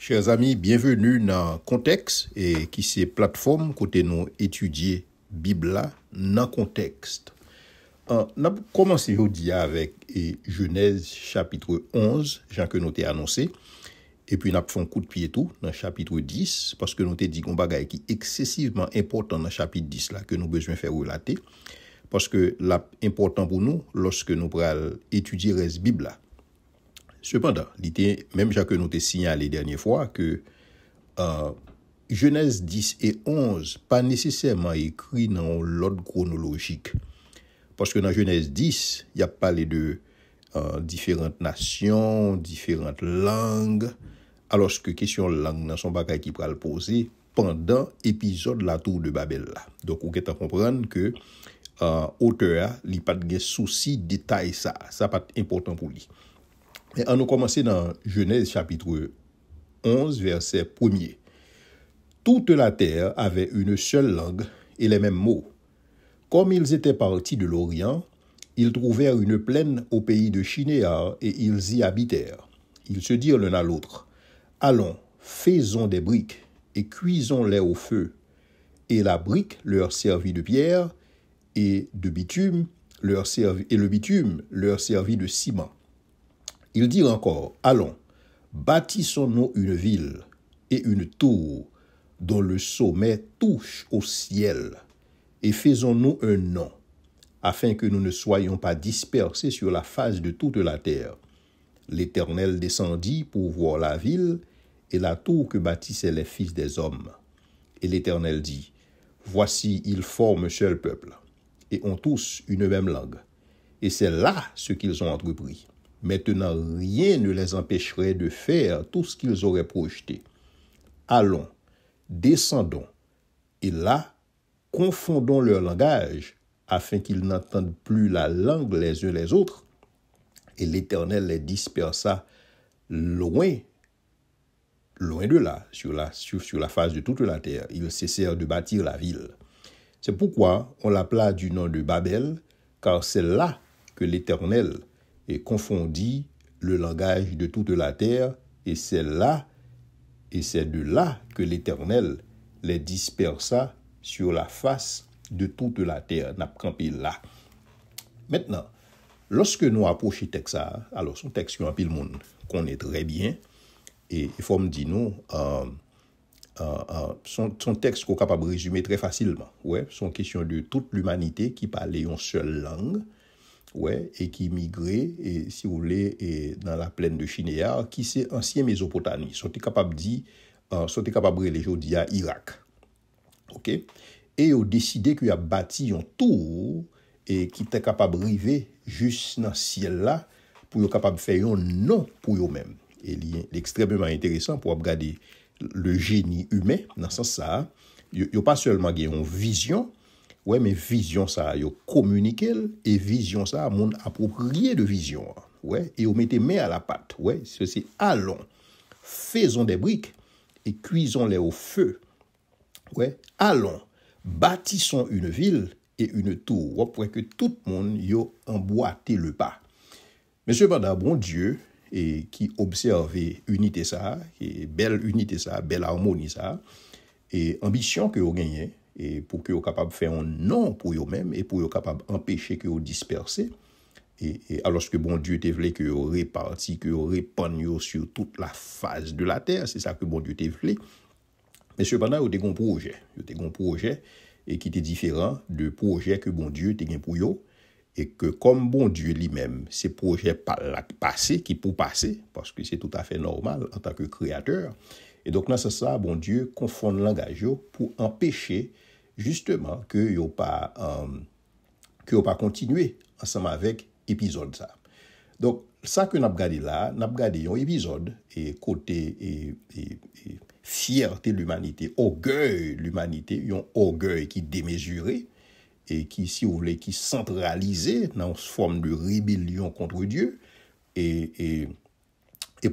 Chers amis, bienvenue dans Contexte et qui c'est plateforme côté nous étudier Bible dans contexte. On a commencé aujourd'hui avec Genèse chapitre 11, Jean que nous t'ai annoncé. Et puis, nous avons fait un coup de pied tout dans le chapitre 10, parce que nous avons dit qu'on bagaille qui est excessivement important dans le chapitre 10, là, que nous avons besoin de faire relater, parce que c'est important pour nous lorsque nous allons étudier la Bible. Cependant, même Jean que nous avons signalé la dernière fois que Genèse 10 et 11 pas nécessairement écrit dans l'ordre chronologique. Parce que dans Genèse 10, il y a parlé de différentes nations, différentes langues, alors que question langue dans son bagage qui pourra le poser pendant l'épisode la tour de Babel là. Donc on peut comprendre que auteur il pas de souci détail ça pas important pour lui. Mais on nous commencer dans Genèse chapitre 11 verset 1er. Toute la terre avait une seule langue et les mêmes mots. Comme ils étaient partis de l'Orient, ils trouvèrent une plaine au pays de Shinéar et ils y habitèrent. Ils se dirent l'un à l'autre, « Allons, faisons des briques et cuisons-les au feu. » Et la brique leur servit de pierre et le bitume leur servit de ciment. Ils dirent encore, « Allons, bâtissons-nous une ville et une tour dont le sommet touche au ciel et faisons-nous un nom, afin que nous ne soyons pas dispersés sur la face de toute la terre. » L'Éternel descendit pour voir la ville et la tour que bâtissaient les fils des hommes. Et l'Éternel dit, « Voici, ils forment un seul peuple, et ont tous une même langue. Et c'est là ce qu'ils ont entrepris. Maintenant, rien ne les empêcherait de faire tout ce qu'ils auraient projeté. Allons, descendons, et là, confondons leur langage, afin qu'ils n'entendent plus la langue les uns les autres. Et l'Éternel les dispersa loin de là, sur la face de toute la terre. Ils cessèrent de bâtir la ville. C'est pourquoi on l'appela du nom de Babel, car c'est là que l'Éternel confondit le langage de toute la terre, et c'est de là que l'Éternel les dispersa sur la face de toute la terre. N'a campé là. Maintenant, lorsque nous approchons texte, alors son texte un pile monde connaît très bien, et il faut me dire nous, son texte qu'on est capable de résumer très facilement. Ouais, son question de toute l'humanité qui parlait une seule langue, ouais, et qui migrait, et si vous voulez, et dans la plaine de Shinéar, qui c'est ancien Mésopotamie. Sont capable de les aujourd'hui à Irak. OK? Et ils ont décidé qu'il a bâti un tour et qui était capable de arriver juste dans le ciel là pour être capable de faire un nom pour eux-mêmes. Et c'est extrêmement intéressant pour regarder le génie humain dans ce sens ça. Ils n'ont pas seulement une vision, ouais, mais vision ça, ils communiquent et vision ça, mon approprié de vision. Ouais, et on mettait main à la pâte. Ouais, c'est allons, faisons des briques et cuisons-les au feu. Ouais, allons, bâtissons une ville et une tour pour que tout le monde y emboîté le pas. Mais cependant, bon Dieu, et qui observait unité ça, et belle unité ça, belle harmonie ça, et ambition que vous gagnez, et pour que vous capable de faire un nom pour vous-même, et pour vous capable d'empêcher que vous dispersez, et alors que bon Dieu te voulait que vous répartis, que vous répandiez sur toute la face de la terre, c'est ça que bon Dieu te voulait. Mais cependant, vous avez un projet, et qui était différent de projet que bon Dieu t'a pour vous, et que comme bon Dieu lui-même, ces projets pas passé qui pour passer, parce que c'est tout à fait normal en tant que créateur. Et donc là, c'est ça, bon Dieu confond le langage pour empêcher justement que yo pas continuer ensemble avec épisode ça. Donc ça que n'a regardé là, n'a regardé un épisode et côté et fierté de l'humanité, orgueil de l'humanité, un orgueil qui démesuré et qui, si vous voulez, qui centralisé dans une forme de rébellion contre Dieu et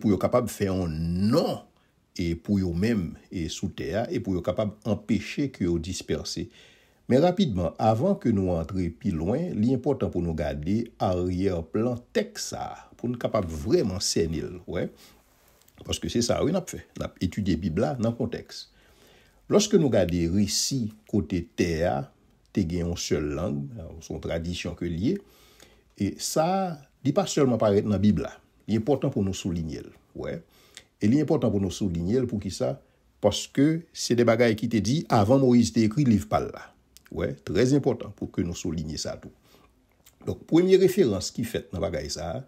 pour être capable de faire un nom et pour eux-mêmes et sous terre et pour être capable d'empêcher que vous dispersez. Mais rapidement, avant que nous entrions plus loin, l'important pour nous garder arrière-plan texte ça, pour nous capable vraiment cerner, ouais. Parce que c'est ça, oui, on a fait. On a étudié la Bible dans le contexte. Lorsque nous regardons récits côté terre, tu as une seule langue, son tradition que liée, et ça, il n'est pas seulement paraître dans la Bible. Il est important pour nous souligner. Ouais. Et il est important pour nous souligner pour qui ça? Parce que c'est des bagailles qui te dit avant Moïse t'a écrit le livre par là. Ouais, très important pour que nous soulignions ça tout. Donc, première référence qui fait dans bagaille ça,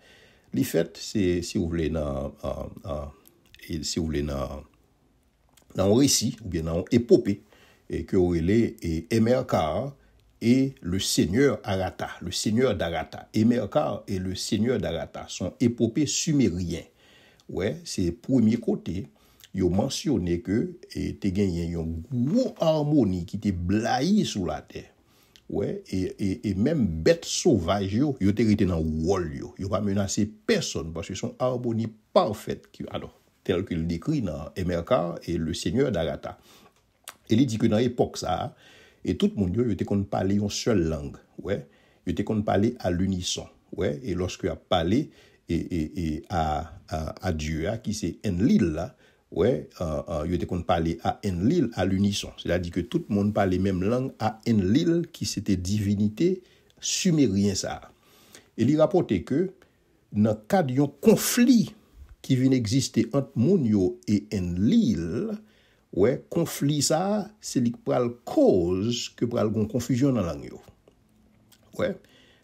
les fait c'est si vous voulez dans un récit ou bien dans une épopée et que relais et Emerkar et le seigneur Arata, le seigneur d'Arata. Emerkar et le seigneur d'Arata sont épopées sumériens. Ouais, c'est premier côté, ils ont mentionné que te gagné une grosse harmonie qui était blaye sous la terre. Ouais, et même bêtes sauvages, yo été dans wall yo. Yo pas menacé personne parce que son harmonie parfaite alors tel qu'il décrit dans Emerkar et le seigneur d'Arata. Et il dit que dans l'époque ça et tout le monde yo était qu'on parler une seule langue. Ouais, yo était qu'on parler à l'unisson. Ouais, et lorsque a parlé à Dieu qui c'est Enlil là, ouais, il était qu'on parlait à Enlil à l'unisson. C'est-à-dire que tout le monde parlait même langue à Enlil qui c'était divinité sumérien ça. Et il rapportait que dans le cas d'un conflit qui vient exister entre Mounio et Enlil, ouais, conflit ça, c'est li pral cause que pral gon confusion dans langue yo. Ouais.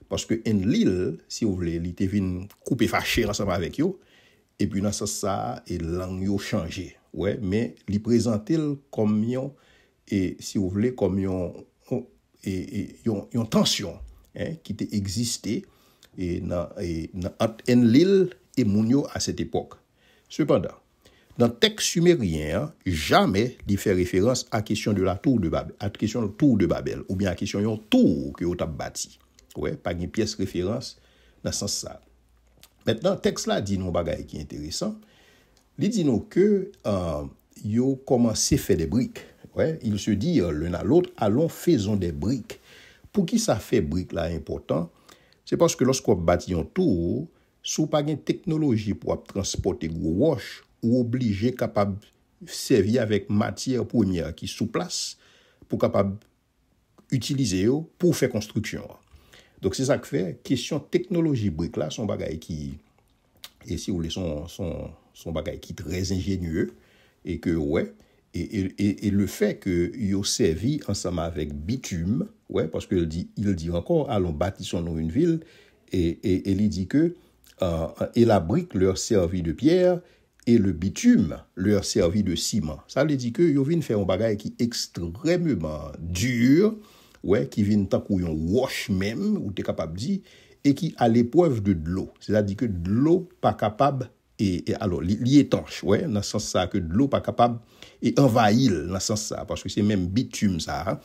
Parce que Enlil, si vous voulez, il était venu couper fâché ensemble avec eux, et puis dans ça, et langue yo changé. Ouais, mais il présentait comme yon, et si vous voulez, comme yon tension, hein, qui était existé, et entre Enlil et Mounio à cette époque. Cependant, dans le texte sumérien, jamais il fait référence à la question de la tour de Babel, à la question de la tour de Babel, ou bien à la question de la tour que vous avez bâti. Ouais, pas une pièce référence dans ce sens ça. Maintenant, le texte là dit nous bagaille qui est intéressant. Il dit nous que yo commencé faire des briques. Ouais, il se dit l'un à l'autre, allons faisons des briques. Pour qui ça fait briques là important? C'est parce que lorsqu'on bâtit un tour, sous pas une technologie pour transporter gros roches ou obligé capable servir avec matière première qui sous place pour capable utiliser pour faire construction. Donc c'est ça que fait question technologie brique là son bagage qui et si vous voulez son bagage qui très ingénieux et que ouais et le fait que yo servi ensemble avec bitume ouais parce que il dit encore allons bâtissons nous une ville et il dit que et la brique leur servit de pierre et le bitume leur servit de ciment. Ça veut dire que yo vinn faire un bagage qui extrêmement dur. Ouais, qui vient tant qu'on wash même, ou t'es capable de dire, et qui à l'épreuve de l'eau. C'est-à-dire que de l'eau pas capable, et alors, il est étanche, ouais, dans ce sens ça, que de l'eau pas capable, et envahir, dans ce sens ça, parce que c'est même bitume ça, hein,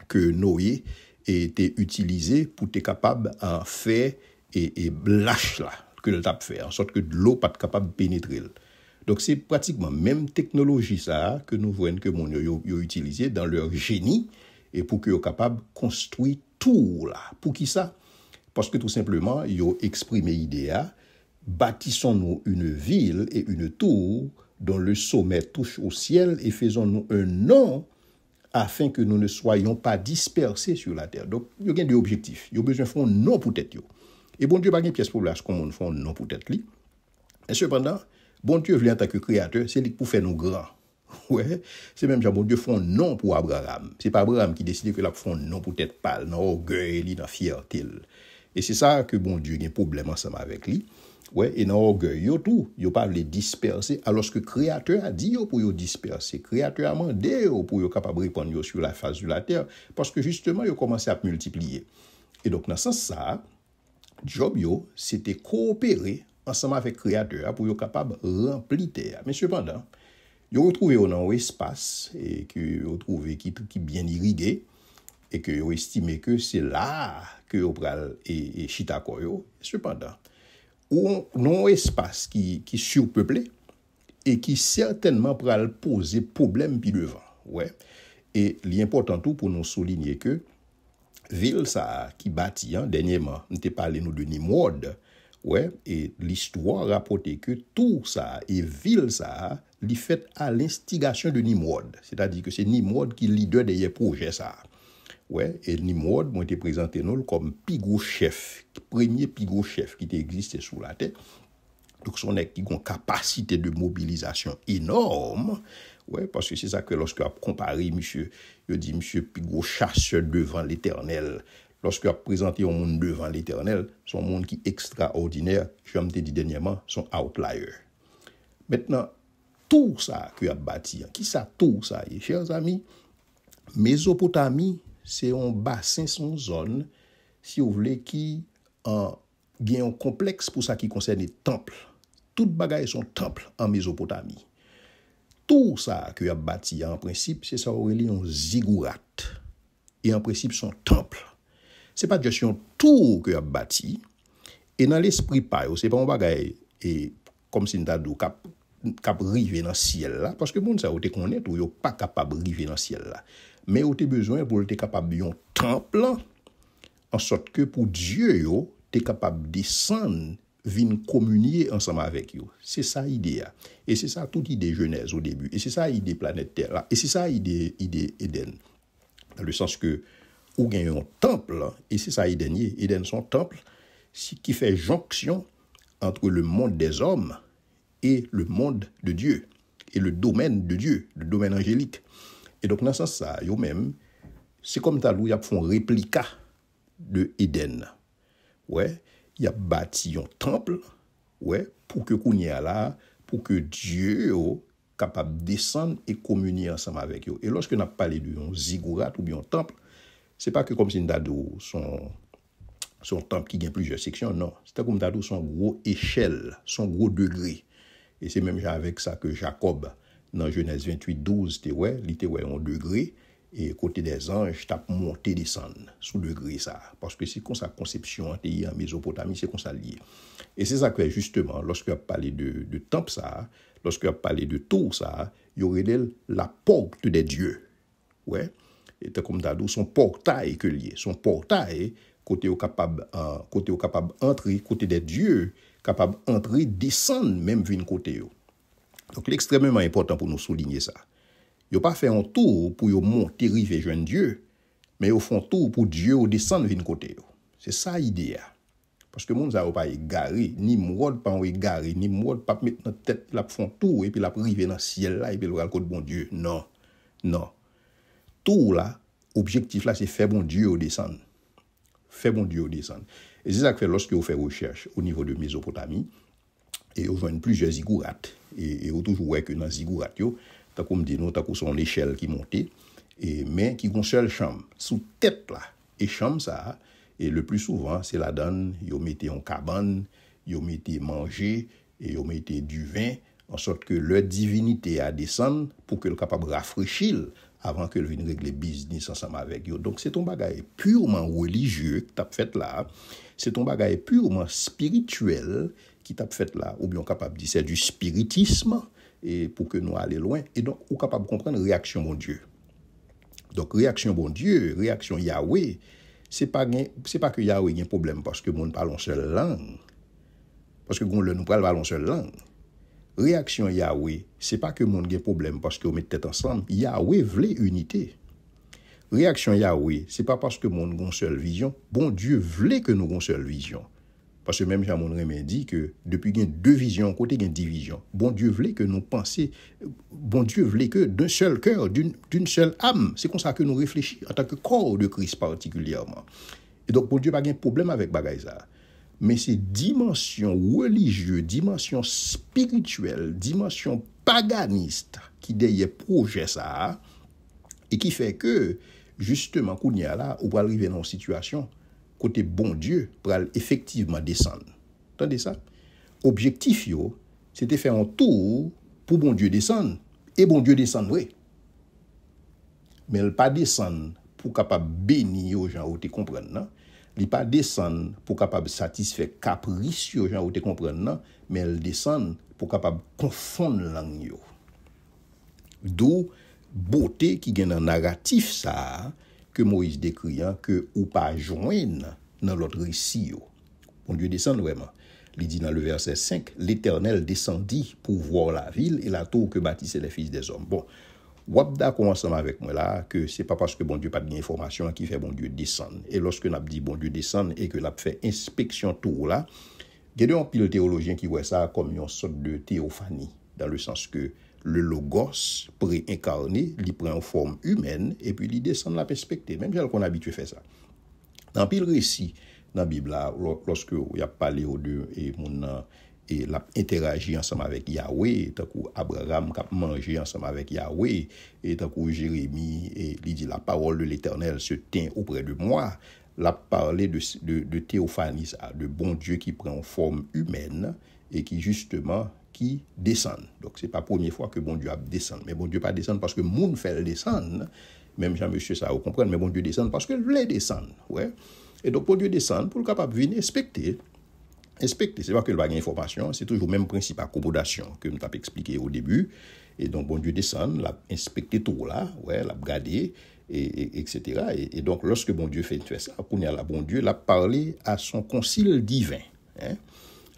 que Noé était utilisé pour t'es capable en faire, et lâche là, que le tape fait, en sorte que de l'eau pas capable de pénétrer. Donc c'est pratiquement même technologie ça, que nous voyons que mon yo utilisé dans leur génie, et pour qu'ils soient capables de construire tout là. Pour qui ça? Parce que tout simplement, ils ont exprimé l'idée, bâtissons-nous une ville et une tour dont le sommet touche au ciel et faisons-nous un nom afin que nous ne soyons pas dispersés sur la terre. Donc, il y a des objectifs. Il y a besoin de faire un nom pour tête. Et bon Dieu, pas une pièce pour l'âge comme on fait un nom pour tête. Et cependant, bon Dieu, en tant que créateur, c'est lui pour faire nous grands. Ouais, c'est même Jean bon Dieu font non pour Abraham. C'est pas Abraham qui décide que la font non pour tête pâle, dans orgueil, dans fierté. Et c'est ça que bon Dieu a un problème ensemble avec lui. Ouais, et dans orgueil yo tout, yo pas les disperser alors que créateur a dit yo pour yo disperser. Créateur a mandé yo pour yo capable répandre yo sur la face de la terre parce que justement yo commencé à multiplier. Et donc dans ce sens ça, job yo c'était coopérer ensemble avec créateur pour yo capable remplir terre. Mais cependant yo retrouvé dans un espace et que yo trouvé qui bien irrigué et que yo estimé que c'est là que yo pral et chita koyo. Cependant, ou non espace qui surpeuplé et qui certainement pral poser problème puis devant. Ouais. Et l'important tout pour nous souligner que ville ça qui bâti dernièrement, on t'a parlé nous de Nimrod. Ouais, et l'histoire rapporte que tout ça et ville ça, li fait à l'instigation de Nimrod. C'est-à-dire que c'est Nimrod qui leader des projets ça. Ouais, et Nimrod m'a été présenté nous comme pigou chef, premier pigou chef qui existait sous la terre. Donc son nèg qui a une capacité de mobilisation énorme. Ouais, parce que c'est ça que lorsque a comparé monsieur, il dit monsieur pigou chasseur devant l'Éternel. Lorsque a présenté un monde devant l'Éternel, son monde qui est extraordinaire, je me dit dernièrement, son outlier. Maintenant, tout ça que a bâti, qui ça tout ça, chers amis, Mésopotamie, c'est un bassin, son zone, si vous voulez, qui a un complexe pour ça qui concerne les temples. Tout bagaille son temple en Mésopotamie. Tout ça que a bâti, en principe, c'est ça Aurélie, un ziggurat. Et en principe, son temple. C'est pas juste un tour que a bâti. Et dans l'esprit pas, c'est pas un bagaille et comme si nous avons cap river dans le ciel là parce que monde ça te connaît ou yo pas capable river dans le ciel là. Mais on a besoin pour être capable d'un temple en sorte que pour Dieu yo t'es capable descendre venir communier ensemble avec eux. C'est ça l'idée. Et c'est ça toute idée Genèse au début. Et c'est ça l'idée planète Terre là. Et c'est ça l'idée Éden. Dans le sens que ou gagne un temple et c'est ça Éden son temple qui fait jonction entre le monde des hommes et le monde de Dieu et le domaine de Dieu, le domaine angélique. Et donc dans ce sens ça, yo même c'est comme ça y a font réplica de Éden. Ouais, il a bâti un temple, ouais, pour que kounya là, pour que Dieu capable de descendre et communier ensemble avec eux. Et lorsque on a parlé d'un ziggurat ou bien un temple, c'est pas que comme si nous son temple qui a plusieurs sections, non. C'est comme nous son gros échelle, son gros degré. Et c'est même avec ça que Jacob, dans Genèse 28:12, il était un degré, et côté des anges, t'as monté, descendre sous degré ça. Parce que c'est comme ça conception en Mésopotamie, c'est comme ça lié. Et c'est ça que justement, lorsqu'on a parlé de temple ça, lorsqu'on a parlé de tout ça, il y aurait la porte des dieux. Ouais. Et comme t'as dit, son portail que lié, son portail, côté au capable entrer, côté des dieux, capable entrer, descendre, même venir côté yo. Donc, l'extrêmement important pour nous souligner ça. Yo pas fait un tour pour yo monter, river, joindre Dieu, mais yo font tour pour Dieu ou descendre, venir côté yo. C'est ça l'idée. Parce que moun ça pas égaré, ni Nimrod pas égaré, ni Nimrod pas mettre dans tête la font tour et puis la river dans ciel là et puis le côté bon Dieu. Non. Non. Tout là, objectif là, c'est faire bon Dieu au descendre. Faire bon Dieu au descendre. Et c'est ça que fait lorsque vous faites recherche au niveau de Mésopotamie, et vous voyez plusieurs zigourats. Et vous toujours voyez que dans les zigourats, t'as comme dit nous, t'as comme son échelle qui monte, mais qui ont une seule chambre, sous tête là. Et chambre ça, et le plus souvent, c'est la donne, vous mettez en cabane, vous mettez manger, et vous mettez du vin, en sorte que leur divinité a descendre pour qu'elle soit capable de rafraîchir avant qu'elle vienne régler business ensemble avec eux. Donc c'est un bagage purement religieux que tu as fait là, c'est un bagage purement spirituel qui t'a fait là, ou bien capable de dire c'est du spiritisme, et pour que nous allions loin, et donc ou capable de comprendre réaction mon Dieu. Donc réaction bon Dieu, réaction Yahweh, c'est pas que Yahweh a un problème parce que monde parle en seule langue. Parce que nous parlons en seule langue. Réaction Yahweh, c'est pas que monde a un problème parce que on met tête ensemble. Yahweh voulait unité. Réaction Yahweh, c'est pas parce que monde a une seule vision. Bon Dieu voulait que nous ayons une seule vision. Parce que même Jean Monrémy dit que depuis qu'il y a deux visions, côté il y a division. Bon Dieu voulait que nous pensions, bon Dieu voulait que d'un seul cœur, d'une seule âme. C'est comme ça que nous réfléchissons en tant que corps de Christ particulièrement. Et donc, bon Dieu n'a pas de problème avec bagaille ça. Mais c'est dimension religieuse, dimension spirituelle, dimension paganiste qui derrière projet ça et qui fait que justement qu'on y a là, on va arriver dans une situation côté bon Dieu pour effectivement descendre. Entendez ça? Objectif yo, c'était faire un tour pour bon Dieu descendre et bon Dieu descendre oui. Mais il pas descendre pour capable bénir aux gens ou te comprendre non? Il pas descendre pour capable satisfaire caprice aux gens ou te comprendre non? Mais il descend pour capable confondre langue yo. D'où beauté qui gagne un narratif ça que Moïse décrit que ou pas joindre dans l'autre récit. Bon Dieu descend vraiment. Il dit dans le verset 5, l'Éternel descendit pour voir la ville et la tour que bâtissaient les fils des hommes. Bon, wap d'accord ensemble avec moi là que c'est pas parce que bon Dieu pas de information qui fait bon Dieu descendre. Et lorsque n'a dit bon Dieu descendre et que l'a fait inspection tour là, il y a un pile théologien qui voit ça comme une sorte de théophanie dans le sens que le logos pré-incarné, il prend une forme humaine et puis il descend la perspective. Même si on a habitué à faire ça. Dans pile récit dans la Bible là, lorsque il y a parlé aux deux et mon et l'a interagi ensemble avec Yahweh, tant que Abraham a mangé ensemble avec Yahweh, et tant que Jérémie, et il dit la parole de l'Éternel se tient auprès de moi, l'a parlé de théophanie, de bon Dieu qui prend forme humaine et qui justement qui descend. Donc c'est pas la première fois que bon Dieu a descendu, mais bon Dieu pas descendre parce que moun fait le descendre, même Jean-Monsieur ça vous comprenez, mais bon Dieu descend parce que voulait descendre, ouais. Et donc bon Dieu descend pour le capable venir inspecter. Inspecter, c'est pas que le bagage information, c'est toujours le même principe accommodation que nous t'ai expliqué au début. Et donc, bon Dieu descend, l'a inspecté tout là, ouais, l'a regardé, etc. Et donc, lorsque bon Dieu fait ça, pour la bon Dieu, l'a parlé à son concile divin. Hein?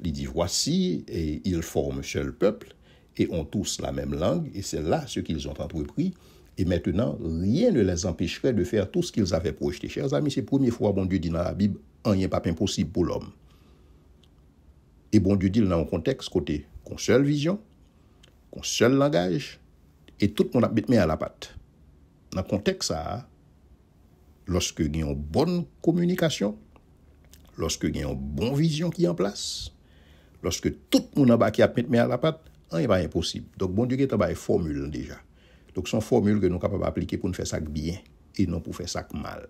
Il dit, voici, et ils forment un seul peuple, et ont tous la même langue, et c'est là ce qu'ils ont entrepris. Et maintenant, rien ne les empêcherait de faire tout ce qu'ils avaient projeté. Chers amis, c'est la première fois bon Dieu dit dans la Bible, rien n'est pas impossible pour l'homme. Et bon Dieu dit dans un contexte côté qu'on seule vision, qu'on seul langage, et tout le monde a mis à la patte. Dans le contexte ça, lorsque il y a une bonne communication, lorsque il y a une bonne vision qui est en place, lorsque tout le monde a mis à la patte, rien n'est pas impossible. Donc bon Dieu qui est en formule déjà. Donc son formule que nous sommes capables d'appliquer pour nous faire ça bien et non pour faire ça mal.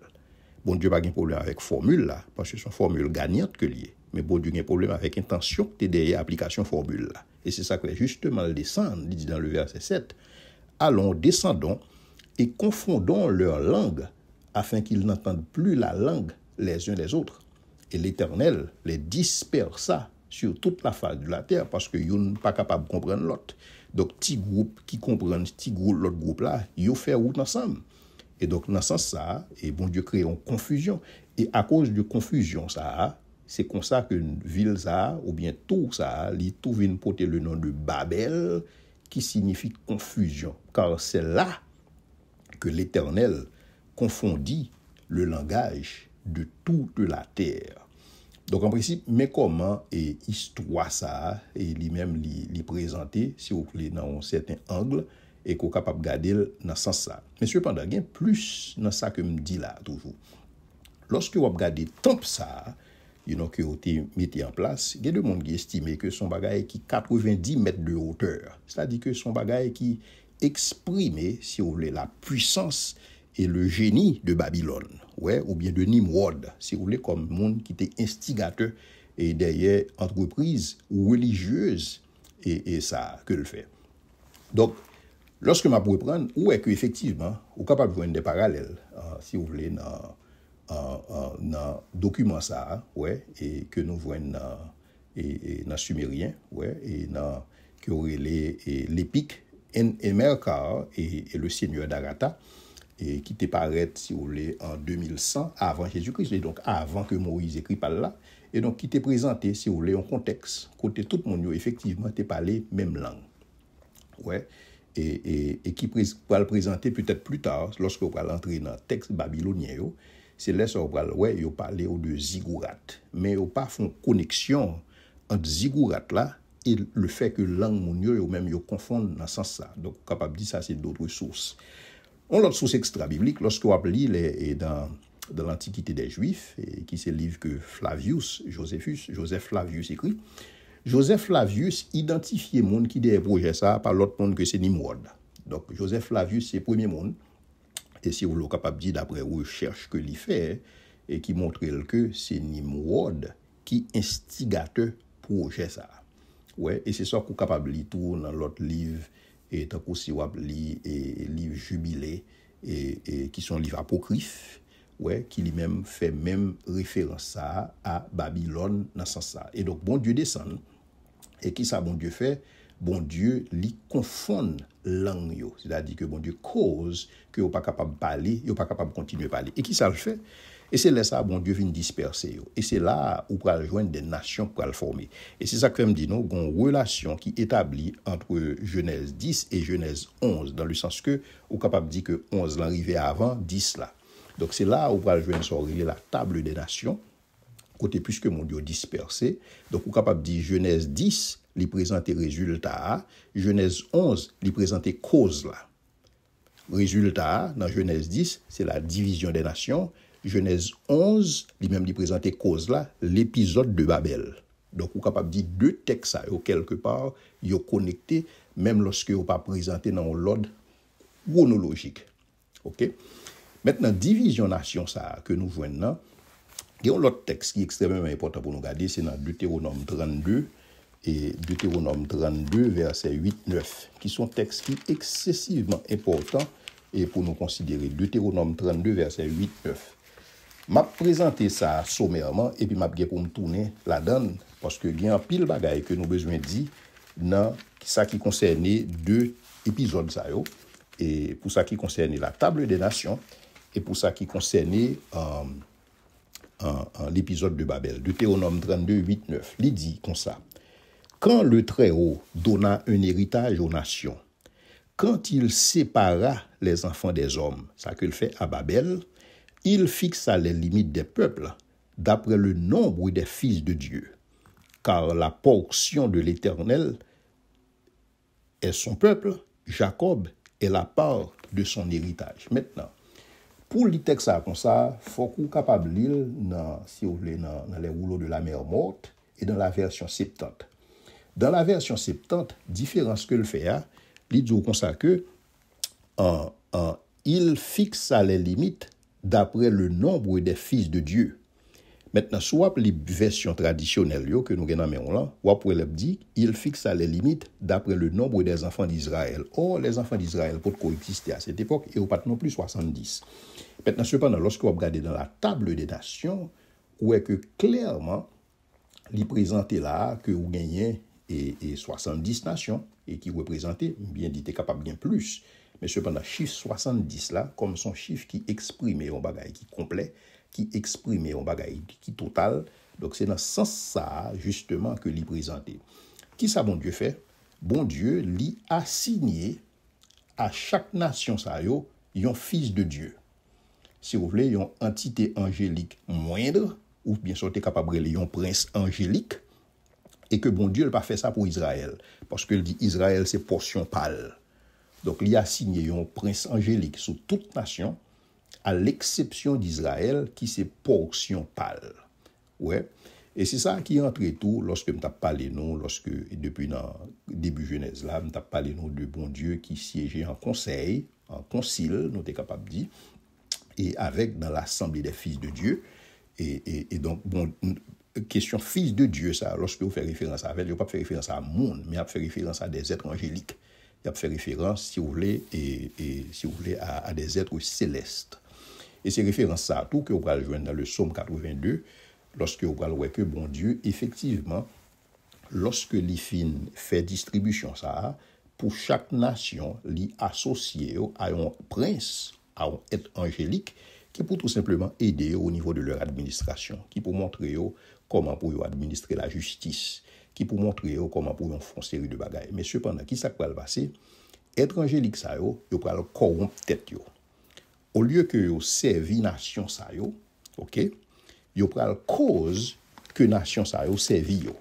Bon Dieu n'a pas de problème avec formule là, parce que c'est une formule gagnante que lié. Mais bon Dieu a un problème avec intention que tu es derrière l'application formule là. Et c'est ça que justement le descendre, il dit dans le verset 7, allons, descendons et confondons leur langue afin qu'ils n'entendent plus la langue les uns des autres. Et l'Éternel les dispersa sur toute la face de la terre parce que ils ne sont pas capables de comprendre l'autre. Donc, petit groupe qui comprend petit groupe, l'autre groupe là, ils font route ensemble. Et donc, dans ce sens ça, et bon Dieu crée une confusion. Et à cause de confusion ça, c'est comme ça que une ville ça, ou bien tout ça, tout vient porter le nom de Babel, qui signifie confusion. Car c'est là que l'Éternel confondit le langage de toute la terre. Donc en principe, mais comment et histoire ça, et lui-même lui présenter, si vous voulez, dans un certain angle, et qu'on est capable de garder dans ce sens ça. Mais cependant, il y a plus dans ça que me dit là, toujours. Lorsque vous regardez tant ça, que vous mettez en place, il y a des gens qui estiment que son bagage qui 90 mètres de hauteur. C'est-à-dire que son bagage qui exprime, si vous voulez, la puissance et le génie de Babylone, ouais, ou bien de Nimrod, si vous voulez, comme monde qui était instigateur et derrière entreprise religieuse et ça que le fait. Donc, lorsque je peux prendre, où est que effectivement, vous êtes capable de voir des parallèles, si vous voulez, dans document ça, ouais, et que nous voyons dans Sumérien, ouais, et dans que l'épique Emerkar et le Seigneur d'Agatha, et qui te paraît, si vous voulez, en 2100, avant Jésus-Christ, et donc avant que Moïse écrit par là, et donc qui t'est présenté, si vous voulez, en contexte, côté tout le monde, effectivement, t'es parlé même langue. Ouais. Et qui va le présenter peut-être plus tard, lorsque vous allez entrer dans le texte babylonien, c'est là que vous allez parler de ziggurat. Mais vous pas fait une connexion entre ziggurat là et le fait que langue monio ou même confondent dans ce sens ça. Donc, capable de dire ça, c'est d'autres sources. On a l'autre source extra-biblique, lorsque vous lisez dans l'Antiquité des Juifs, qui c'est le livre que Joseph Flavius écrit. Joseph Flavius identifiait les gens qui des projets ça par l'autre monde que c'est Nimrod. Donc Joseph Flavius c'est le premier monde. Et si vous l'êtes capable de dire d'après recherche que l'il fait et qui montre que c'est Nimrod qui instigateur projet ça. Ouais, et c'est ça qu'on est capable de lire tout dans l'autre livre et tant aussi on lire et livre jubilé et qui sont livres apocryphes. Ouais, qui lui-même fait même référence ça à Babylone dans ce sens ça. Et donc bon Dieu descend. Et qui ça bon Dieu fait? bon Dieu li confond langue yo, c'est-à-dire que bon Dieu cause que yo pas capable parler, yo pas capable continuer parler. Et qui ça le fait? Et c'est là ça bon Dieu vient disperser yo. Et c'est là où pral joindre des nations pour le former. Et c'est ça que me dit nous une relation qui établie entre Genèse 10 et Genèse 11 dans le sens que ou capable dire que 11 l'arrivée avant 10 là. Donc c'est là où pral joindre ça la table des nations côté puisque mon Dieu dispersé. Donc, on est capable de dire Genèse 10, lui présenter résultat, Genèse 11, lui présenter cause là. Résultat, dans Genèse 10, c'est la division des nations. Genèse 11, lui-même lui présenter cause là, l'épisode de Babel. Donc, on est capable de dire deux textes, quelque part, ils sont connectés, même lorsque ils ne sont pas présentés dans l'ordre chronologique. OK? Maintenant, division nation, ça, que nous voyons là, il y a un autre texte qui est extrêmement important pour nous regarder, c'est dans Deutéronome 32 et Deutéronome 32, versets 8-9, qui sont textes qui sont excessivement importants et pour nous considérer. Deutéronome 32, verset 8-9. M'a présenté ça sommairement et puis m'a bien pour me tourner la donne parce que il y a un pile bagaille que nous besoin dire dans ça qui concernait deux épisodes ça yo et pour ça qui concernait la table des nations et pour ça qui concernait l'épisode de Babel. Deutéronome 32, 8, 9. Il dit comme ça. Quand le Très-Haut donna un héritage aux nations, quand il sépara les enfants des hommes, ça qu'il fait à Babel, il fixa les limites des peuples d'après le nombre des fils de Dieu. Car la portion de l'Éternel est son peuple, Jacob est la part de son héritage. Maintenant, pour lire texte comme ça, il faut qu'on soit capable de lire si vous voulez, dans les rouleaux de la mer morte et dans la version 70. Dans la version 70, différence que le fait, il dit comme ça que il fixa les limites d'après le nombre des fils de Dieu. Maintenant, soit les versions traditionnelles que nous avons là, ou après le dit, il fixa les limites d'après le nombre des enfants d'Israël. Or, les enfants d'Israël peuvent coexister à cette époque et pas non plus 70. Maintenant, cependant, lorsque vous regardez dans la table des nations, où est que clairement, il présente là que vous gagnez et 70 nations et qui représentaient, bien dit, est capable de bien plus. Mais cependant, chiffre 70 là, comme son chiffre qui exprime un bagage qui complet, qui exprime un bagage qui total. Donc, c'est dans ce sens ça, justement, que l'y présenté. Qui ça, bon Dieu fait? Bon Dieu l'y assigné à chaque nation, ça, un fils de Dieu. Si vous voulez, une entité angélique moindre, ou bien sûr, capable de un prince angélique, et que bon Dieu n'a pas fait ça pour Israël. Parce qu'il dit Israël, c'est portion pâle. Donc, il a assigné un prince angélique sur toute nation, à l'exception d'Israël, qui c'est portion pâle. Ouais. Et c'est ça qui entre tout, lorsque je parlé, nous, lorsque, depuis le début Genèse, là, je parlé, nous, de bon Dieu qui siégeait en conseil, en concile, nous sommes capables de dire, et avec dans l'assemblée des fils de Dieu. Et donc, bon, question fils de Dieu, ça, lorsque vous faites référence à elle, vous ne pas faire référence à monde, mais vous faites référence à des êtres angéliques. Vous fait référence, si vous voulez, et si vous voulez, à des êtres célestes. Et c'est référence à tout que vous allez joindre dans le psaume 82, lorsque vous allez voir que, bon Dieu, effectivement, lorsque l'IFIN fait distribution, ça, pour chaque nation, l'y associé à un prince, à un être angélique, qui peut tout simplement aider au niveau de leur administration, qui peut montrer comment pour administrer la justice, qui peut montrer comment pour faire une série de bagages. Mais cependant, qui ça va le passer? Être angélique, ça, yo va le corrompre tête yo. Au lieu que yo servi nation ça yo, OK? Yo pral cause que nation ça yo servi yo.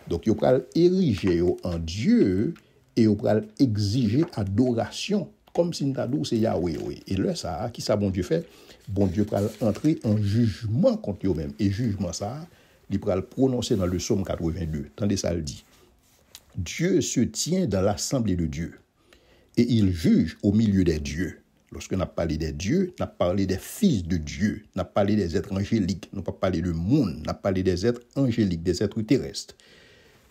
Donc yo pral ériger yo en Dieu et yo pral exiger adoration comme si nous c'est Yahweh. Et là ça qui ça bon Dieu fait? Bon Dieu pral entrer en jugement contre eux même et jugement ça, il pral prononcer dans le psaume 82. Tendez ça le dit. Dieu se tient dans l'assemblée de Dieu et il juge au milieu des dieux. Lorsque nous avons parlé des dieux, nous avons parlé des fils de Dieu, nous avons parlé des êtres angéliques, nous n'avons pas parlé de monde, nous avons parlé des êtres angéliques, des êtres terrestres.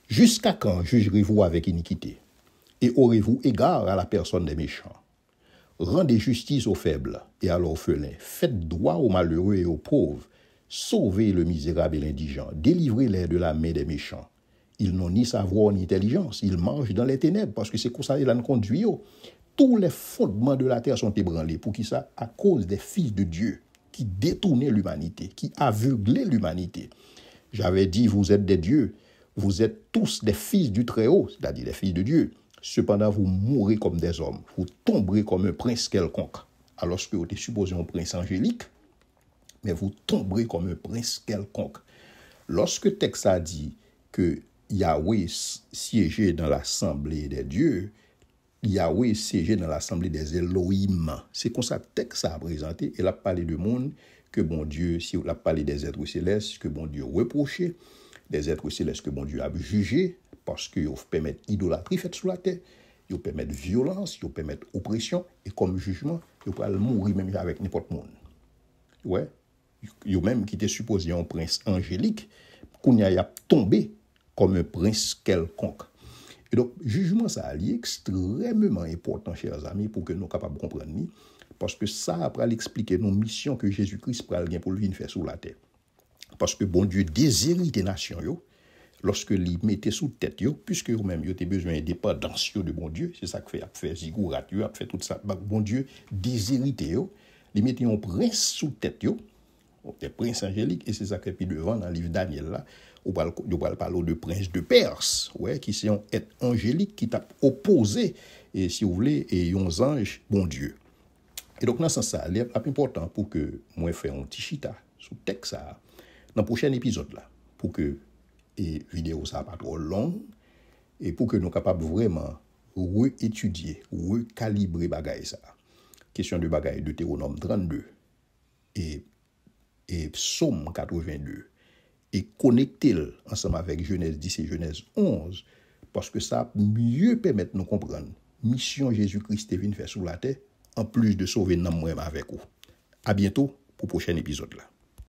Jusqu'à quand jugerez-vous avec iniquité et aurez-vous égard à la personne des méchants? Rendez justice aux faibles et à l'orphelin, faites droit aux malheureux et aux pauvres, sauvez le misérable et l'indigent, délivrez-les de la main des méchants Ils n'ont ni savoir ni intelligence. Ils marchent dans les ténèbres parce que c'est comme ça qu'ils ont conduit. Tous les fondements de la terre sont ébranlés. Pour qui ça? À cause des fils de Dieu qui détournaient l'humanité, qui aveuglaient l'humanité. J'avais dit, vous êtes des dieux. Vous êtes tous des fils du Très-Haut, c'est-à-dire des fils de Dieu. Cependant, vous mourrez comme des hommes. Vous tomberez comme un prince quelconque. Alors que vous êtes supposé un prince angélique, mais vous tomberez comme un prince quelconque. Lorsque le texte a dit que Yahweh siégeait dans l'assemblée des dieux, Yahweh siégeait dans l'assemblée des Elohim. C'est comme ça que le texte a présenté. Il a parlé de monde que bon Dieu, si il a parlé des êtres célestes, que bon Dieu reprochait, des êtres célestes que bon Dieu a jugé, parce qu'ils permettent idolâtrie faite sous la terre, ils permettent violence, ils permettent oppression, et comme jugement, ils peuvent mourir même avec n'importe monde. Ouais. Ils même qui étaient supposés un prince angélique, qu'on y a tombé comme un prince quelconque. Et donc, jugement, ça est extrêmement important, chers amis, pour que nous soyons capables de comprendre. Parce que ça, après, expliquer nos missions que Jésus-Christ prend pour lui faire sur la terre. Parce que bon Dieu désirait des nations, lorsque il mettait sous tête, puisque vous-même, vous avez besoin d'indépendance de bon Dieu, c'est ça que fait zigourat, a fait tout ça. Bon Dieu désirait, il mettait un prince sous tête, des princes angéliques, et c'est ça que puis devant, dans le livre Daniel, là, on parle de prince de Perse, ouais, qui sont être angélique, qui t'a opposé, et si vous voulez, et un ange, bon Dieu. Et donc, dans ce sens, c'est important pour que moi fasse un petit chita sous texte ça, dans le prochain épisode, là, pour que la vidéo ça pas trop longue, et pour que nous soyons capables vraiment réétudier, recalibrer bagaille ça. Question de bagaille de Deutéronome 32 et Psaume 82 et connecter ensemble avec Genèse 10 et Genèse 11 parce que ça mieux permet de nous comprendre mission Jésus-Christ est venu faire sur la terre en plus de sauver nous avec vous. À bientôt pour le prochain épisode là.